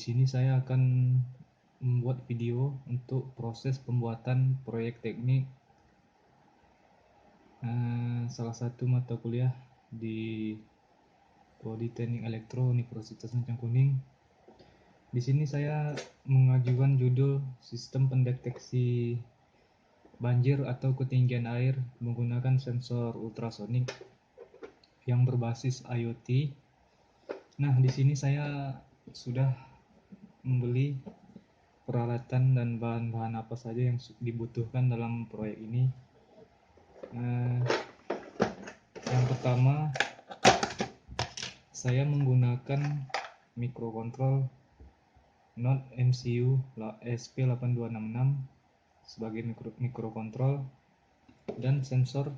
sini saya akan membuat video untuk proses pembuatan proyek teknik salah satu mata kuliah di Prodi Teknik Elektro Universitas Lancang Kuning. Di sini saya mengajukan judul Sistem Pendeteksi Banjir atau Ketinggian Air menggunakan sensor ultrasonik yang berbasis IoT. Nah, di sini saya sudah membeli peralatan dan bahan-bahan apa saja yang dibutuhkan dalam proyek ini. Yang pertama, saya menggunakan mikrokontrol Node MCU SP8266 sebagai mikrokontrol dan sensor.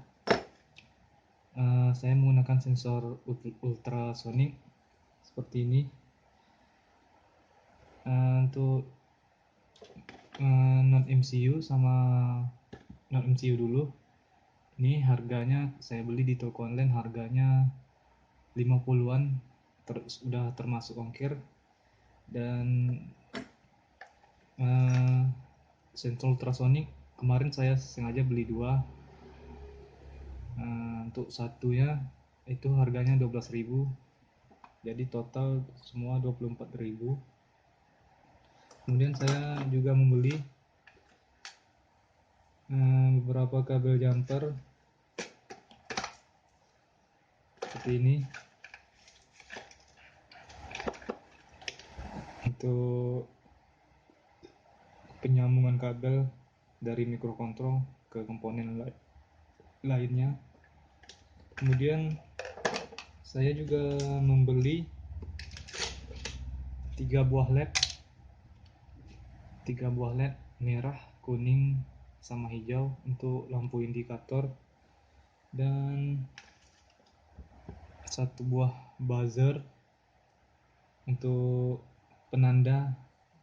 Saya menggunakan sensor ultrasonik seperti ini. Untuk Node MCU sama Node MCU dulu. Ini harganya saya beli di toko online, harganya 50-an, sudah termasuk ongkir. Dan sensor ultrasonik kemarin saya sengaja beli dua. Untuk satunya itu harganya 12.000, jadi total semua 24.000. Kemudian saya juga membeli beberapa kabel jumper seperti ini untuk penyambungan kabel dari mikrokontrol ke komponen lainnya. Kemudian saya juga membeli 3 buah LED merah, kuning, sama hijau untuk lampu indikator, dan 1 buah buzzer untuk penanda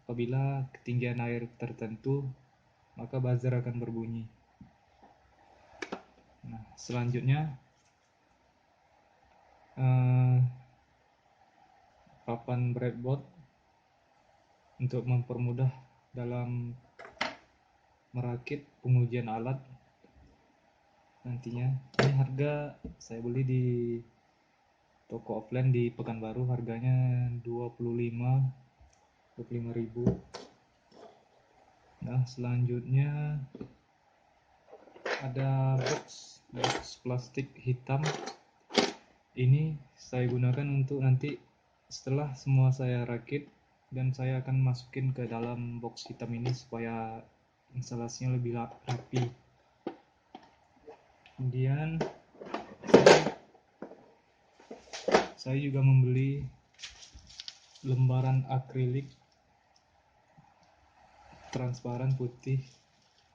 apabila ketinggian air tertentu maka buzzer akan berbunyi. Nah, selanjutnya papan breadboard untuk mempermudah dalam merakit pengujian alat nantinya. Ini harga saya beli di toko offline di Pekanbaru, harganya 25.000. Nah, selanjutnya ada box plastik hitam. Ini saya gunakan untuk nanti setelah semua saya rakit, dan saya akan masukin ke dalam box hitam ini supaya instalasinya lebih rapi. Kemudian saya juga membeli lembaran akrilik transparan putih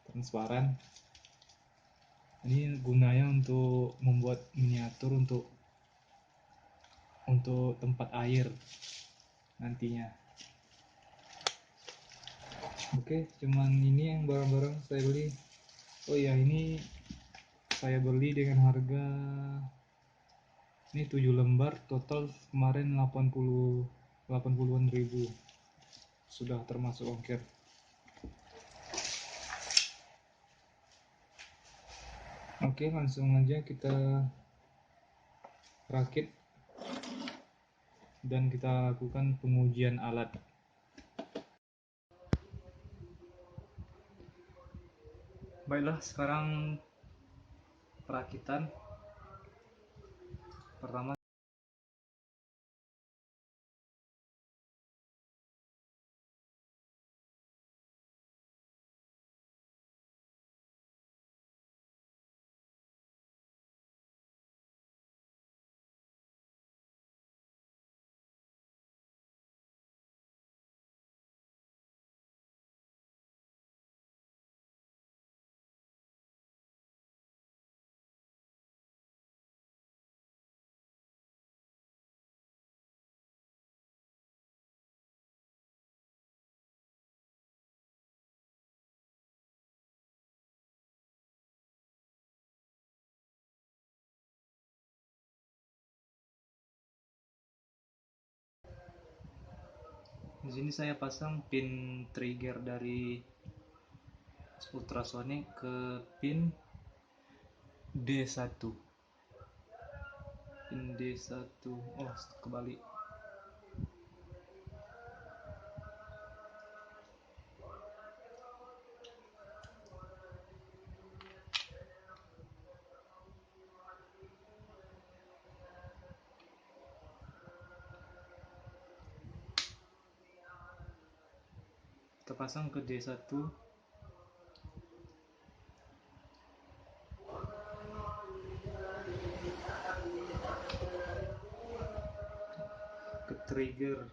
transparan. Ini gunanya untuk membuat miniatur untuk tempat air nantinya. Oke, cuman ini yang barang-barang saya beli. Oh ya, ini saya beli dengan harga ini 7 lembar, total kemarin 80-an ribu, sudah termasuk ongkir. Oke, langsung aja kita rakit dan kita lakukan pengujian alat. Baiklah, sekarang perakitan pertama. Di sini saya pasang pin trigger dari ultrasonic ke pin D1. Pin D1. Oh, kebalik. Kita pasang ke D1. Ke trigger.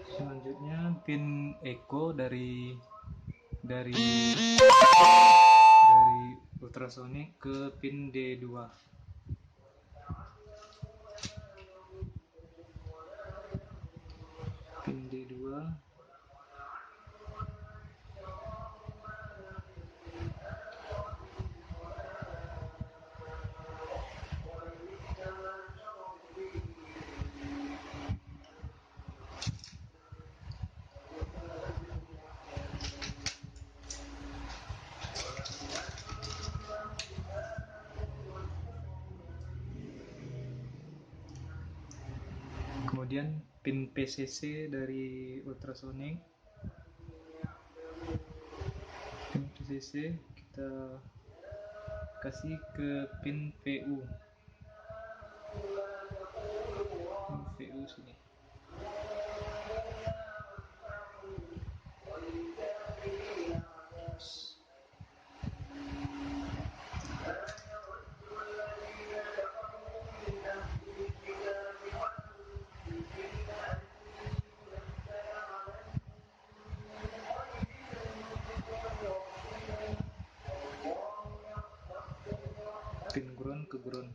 Selanjutnya pin echo dari ultrasonic ke pin D2. Pin D2. Kemudian pin PCC dari ultrasonic. Pin PCC kita kasih ke pin VU. Pin VU sini. Pin ground ke ground.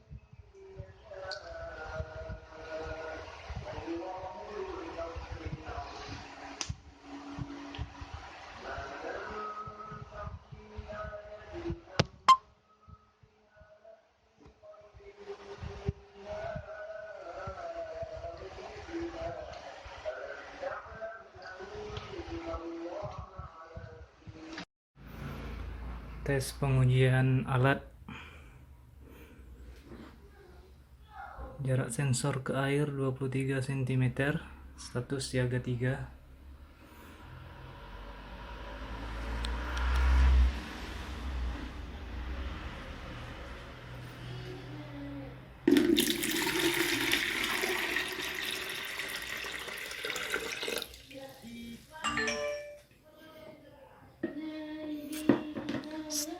Tes pengujian alat. Jarak sensor ke air 23 cm, status siaga 3.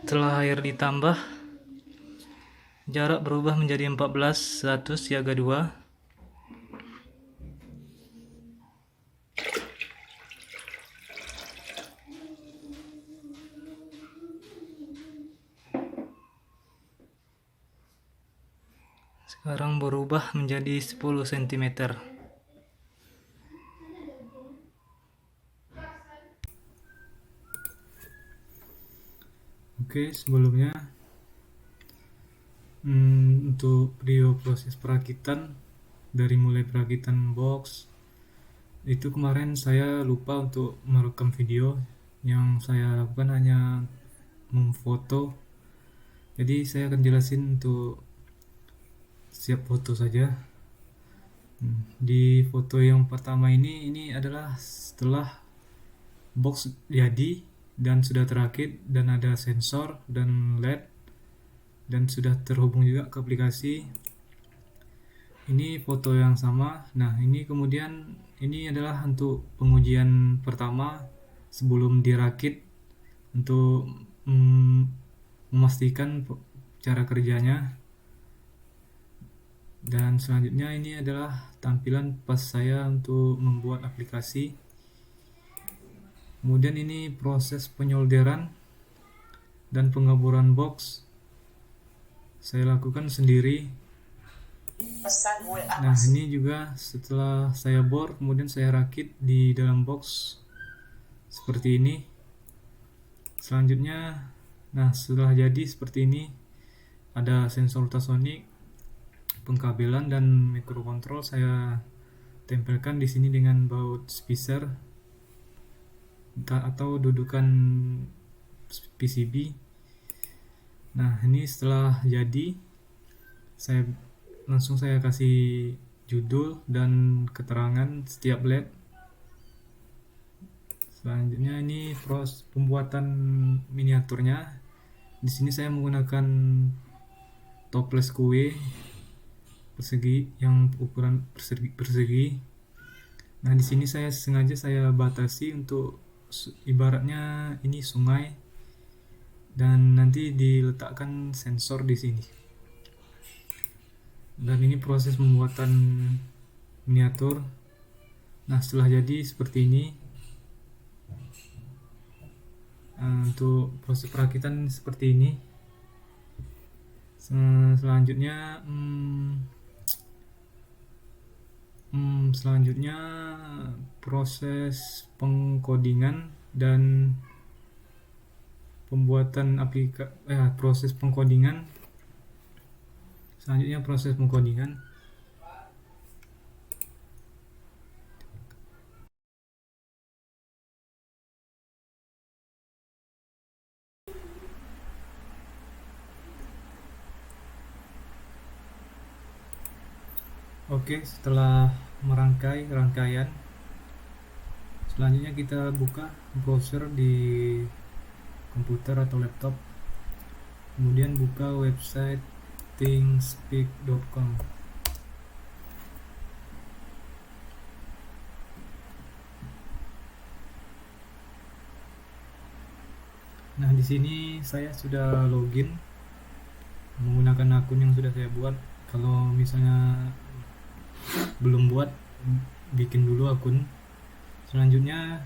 Setelah air ditambah, jarak berubah menjadi 14, status siaga 2. Sekarang berubah menjadi 10 cm. Oke, sebelumnya untuk video proses perakitan, dari mulai perakitan box itu kemarin saya lupa untuk merekam video. Yang saya lakukan hanya memfoto, jadi saya akan jelasin untuk siap foto saja. Di foto yang pertama ini adalah setelah box jadi dan sudah terakit dan ada sensor dan LED dan sudah terhubung juga ke aplikasi. Ini foto yang sama. Nah, ini kemudian ini adalah untuk pengujian pertama sebelum dirakit untuk memastikan cara kerjanya. Dan selanjutnya ini adalah tampilan pas saya untuk membuat aplikasi. Kemudian ini proses penyolderan dan pengaburan box saya lakukan sendiri. Nah, ini juga setelah saya bor, kemudian saya rakit di dalam box seperti ini. Selanjutnya, nah setelah jadi seperti ini, ada sensor ultrasonic, pengkabelan dan mikrokontrol saya tempelkan di sini dengan baut spacer atau dudukan PCB. Nah, ini setelah jadi, saya kasih judul dan keterangan setiap LED. Selanjutnya ini proses pembuatan miniaturnya. Di sini saya menggunakan toples kue persegi yang ukuran persegi. Nah, di sini saya sengaja batasi untuk ibaratnya ini sungai, dan nanti diletakkan sensor di sini. Dan ini proses pembuatan miniatur. Nah, setelah jadi seperti ini. Untuk proses perakitan seperti ini. Selanjutnya proses pengkodingan dan pembuatan proses pengkodingan. Selanjutnya proses pengkodingan. Oke, setelah rangkaian, selanjutnya kita buka browser di komputer atau laptop, kemudian buka website thingspeak.com. Nah, di sini saya sudah login menggunakan akun yang sudah saya buat. Kalau misalnya belum buat, bikin dulu akun. Selanjutnya,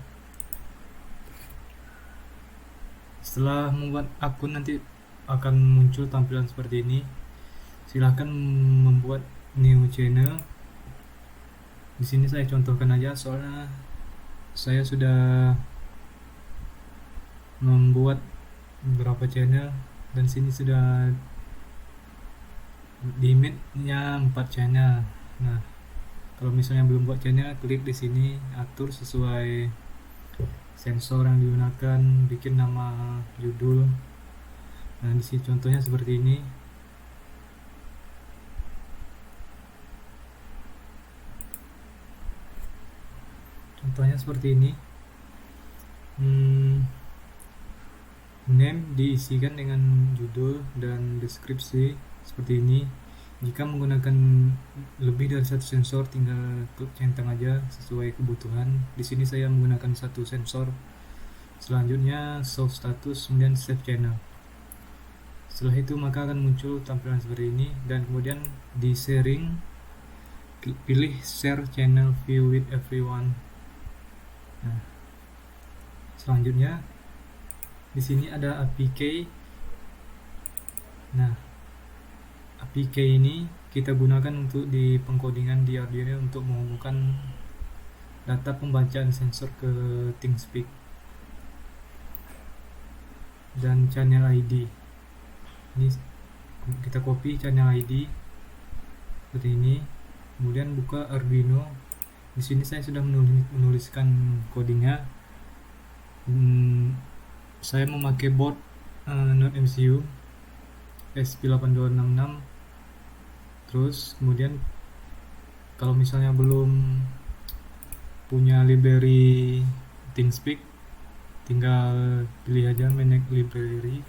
setelah membuat akun nanti akan muncul tampilan seperti ini. Silahkan membuat new channel. Di sini saya contohkan aja, soalnya saya sudah membuat beberapa channel, dan sini sudah limitnya 4 channel. Nah, kalau misalnya belum buat channel, klik di sini, atur sesuai sensor yang digunakan, bikin nama, judul. Nah, di sini contohnya seperti ini. Contohnya seperti ini. Name diisikan dengan judul dan deskripsi seperti ini. Jika menggunakan lebih dari satu sensor, tinggal klik centang aja sesuai kebutuhan. Di sini saya menggunakan satu sensor. Selanjutnya show status, kemudian save channel. Setelah itu maka akan muncul tampilan seperti ini, dan kemudian di sharing, pilih share channel view with everyone. Nah, selanjutnya di sini ada APK. Nah, APK ini kita gunakan untuk di pengkodingan di Arduino untuk menghubungkan data pembacaan sensor ke ThinkSpeak. Dan channel ID ini kita copy channel ID seperti ini, kemudian buka Arduino. Di sini saya sudah menuliskan codingnya. Saya memakai board Node MCU SP8266. Terus kemudian kalau misalnya belum punya library ThinkSpeak, tinggal pilih aja manage library.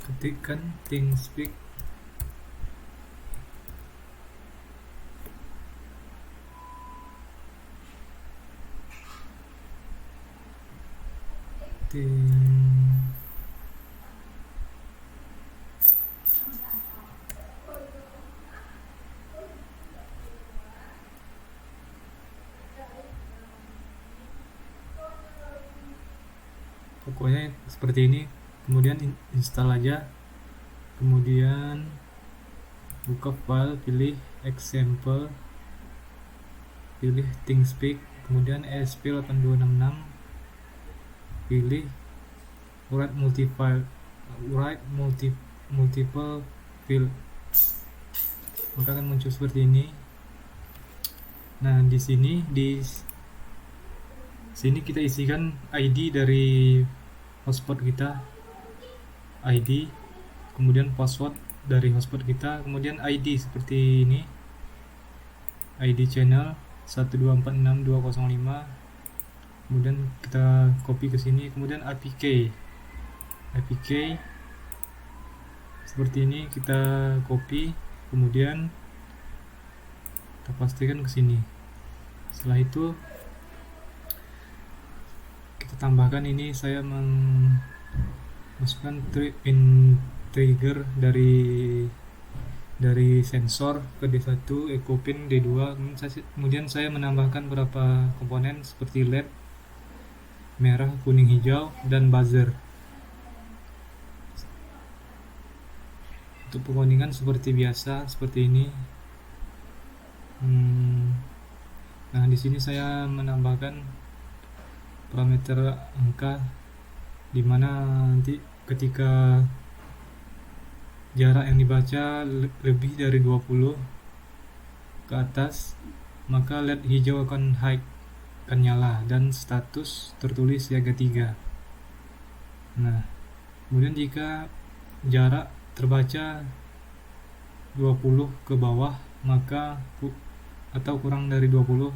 Ketikkan ThinkSpeak. Pokoknya seperti ini. Kemudian install aja, kemudian buka file, pilih example, pilih ThinkSpeak, kemudian ESP8266, pilih write multiple field, maka akan muncul seperti ini. Nah, di sini kita isikan ID dari hotspot kita, ID, kemudian password dari hotspot kita, kemudian ID seperti ini, ID channel 1246205, kemudian kita copy ke sini, kemudian APK seperti ini kita copy, kemudian kita pastikan ke sini. Setelah itu kita tambahkan ini, saya masukkan pin trigger dari sensor ke D1, echo pin D2, kemudian saya menambahkan beberapa komponen seperti LED merah, kuning, hijau, dan buzzer. Untuk penggunaan seperti biasa, seperti ini. Nah, di sini saya menambahkan parameter angka, dimana nanti ketika jarak yang dibaca lebih dari 20 ke atas, maka LED hijau akan nyala dan status tertulis siaga 3. Nah, kemudian jika jarak terbaca 20 ke bawah, maka atau kurang dari 20,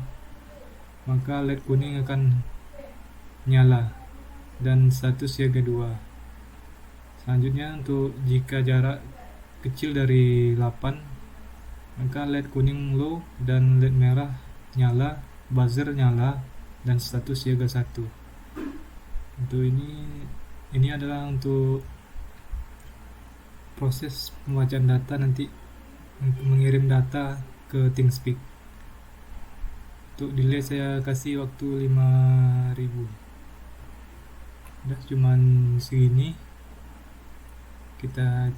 maka LED kuning akan nyala dan status siaga 2. Selanjutnya, untuk jika jarak kecil dari 8, maka LED kuning low dan LED merah nyala, buzzer nyala, dan status siaga 1. Untuk ini adalah untuk proses pembacaan data nanti, untuk mengirim data ke ThinkSpeak. Untuk delay saya kasih waktu 5000. Udah cuman segini. Kita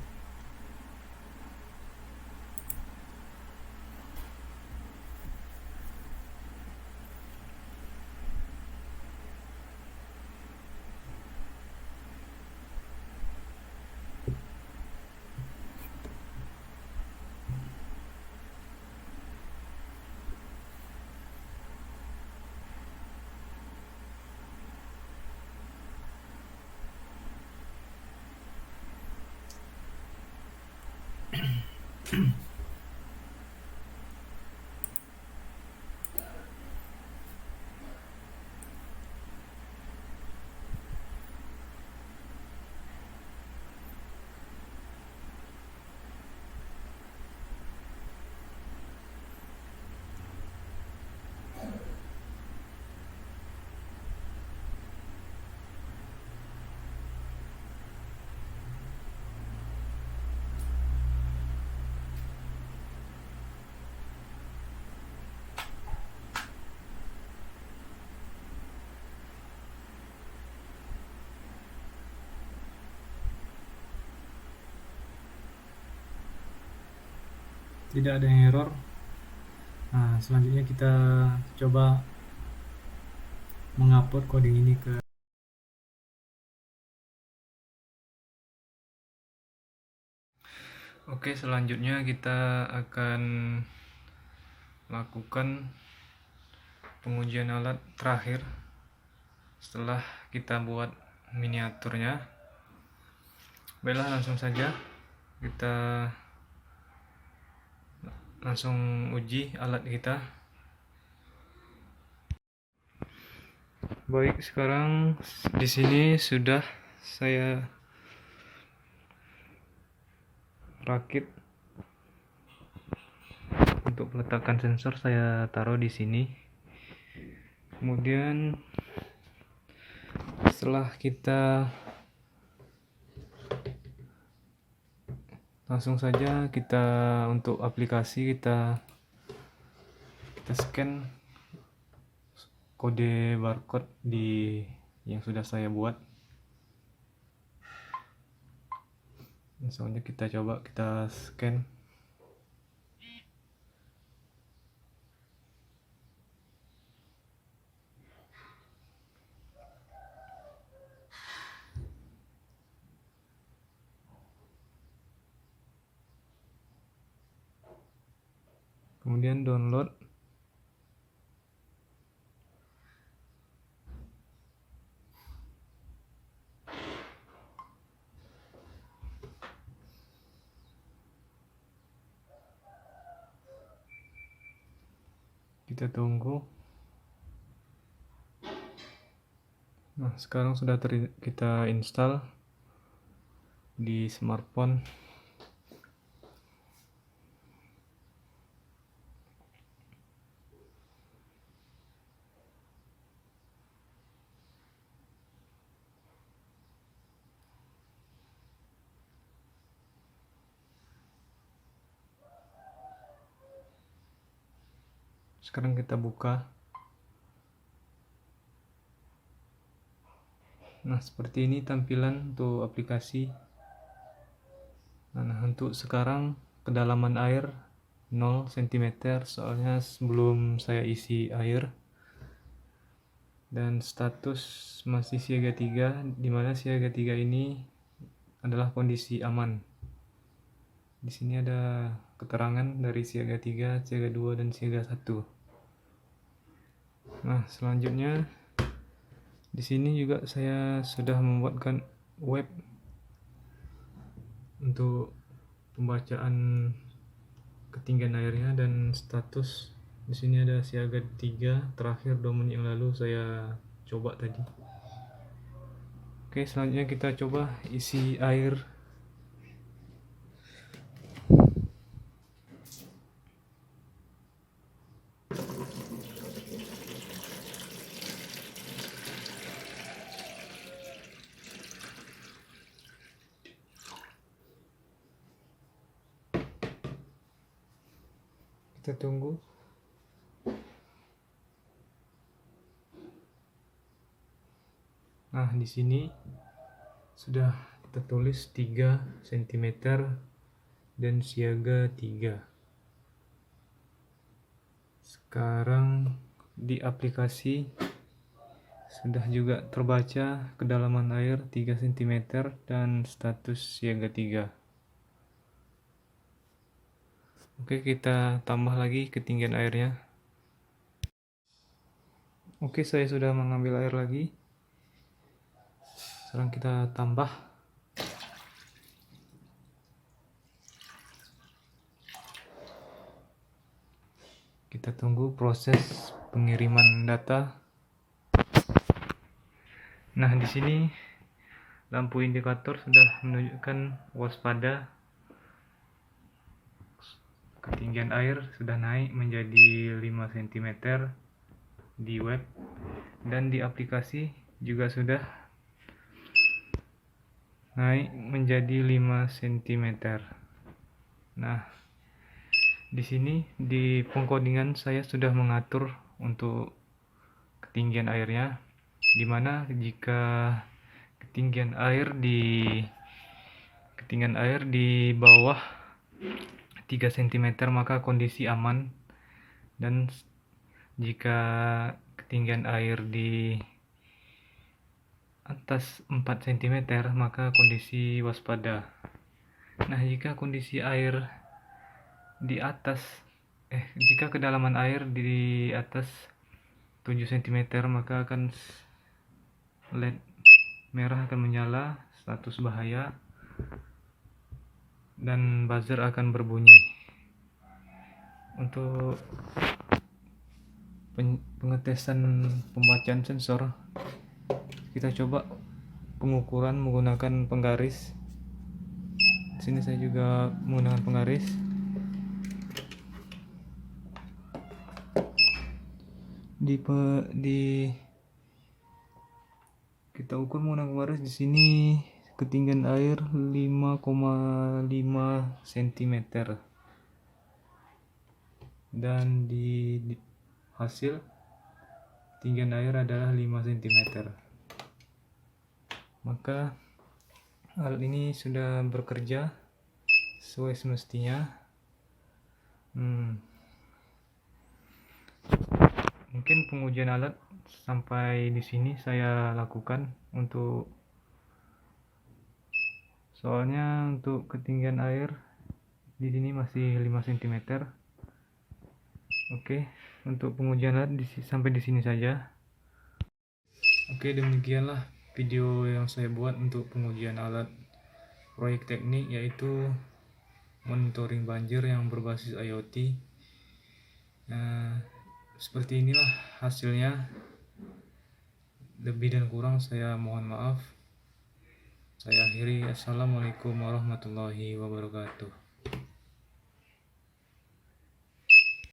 tidak ada error. Nah, selanjutnya kita coba mengupload coding ini ke Oke, selanjutnya kita akan lakukan pengujian alat terakhir setelah kita buat miniaturnya. Baiklah, langsung saja kita langsung uji alat kita. Baik, sekarang di sini sudah saya rakit. Untuk peletakan sensor saya taruh di sini. Kemudian setelah kita langsung saja untuk aplikasi kita scan kode barcode yang sudah saya buat. Langsung aja kita coba scan. Kemudian download. Kita tunggu. Nah, sekarang sudah kita install di smartphone. Sekarang kita buka. Nah, seperti ini tampilan untuk aplikasi. Nah, untuk sekarang kedalaman air 0 cm, soalnya sebelum saya isi air. Dan status masih siaga 3, dimana siaga 3 ini adalah kondisi aman. Di sini ada keterangan dari siaga 3, siaga 2, dan siaga 1. Nah, selanjutnya di sini juga saya sudah membuatkan web untuk pembacaan ketinggian airnya dan status. Di sini ada siaga 3, terakhir 2 menit yang lalu saya coba tadi. Oke, selanjutnya kita coba isi air. Kita tunggu. Nah, di sini sudah tertulis 3 cm dan siaga 3. Sekarang di aplikasi sudah juga terbaca kedalaman air 3 cm dan status siaga 3. Oke, kita tambah lagi ketinggian airnya. Oke, saya sudah mengambil air lagi. Sekarang kita tambah. Kita tunggu proses pengiriman data. Nah, di sini lampu indikator sudah menunjukkan waspada. Ketinggian air sudah naik menjadi 5 cm di web, dan di aplikasi juga sudah naik menjadi 5 cm. Nah, di sini di pengkodingan saya sudah mengatur untuk ketinggian airnya, dimana jika ketinggian air di bawah 3 cm maka kondisi aman, dan jika ketinggian air di atas 4 cm maka kondisi waspada. Nah, jika kondisi air jika kedalaman air di atas 7 cm maka akan LED merah akan menyala, status bahaya, dan buzzer akan berbunyi. Untuk pengetesan pembacaan sensor, kita coba pengukuran menggunakan penggaris. Di sini saya juga menggunakan penggaris. Kita ukur menggunakan garis. Di sini ketinggian air 5,5 cm dan di hasil ketinggian air adalah 5 cm. Maka alat ini sudah bekerja sesuai semestinya. Mungkin pengujian alat sampai di sini saya lakukan soalnya untuk ketinggian air di sini masih 5 cm. Oke, untuk pengujian alat sampai di sini saja. Oke, demikianlah video yang saya buat untuk pengujian alat proyek teknik, yaitu monitoring banjir yang berbasis IoT. Seperti inilah hasilnya. Lebih dan kurang saya mohon maaf. Saya akhiri. Assalamualaikum warahmatullahi wabarakatuh.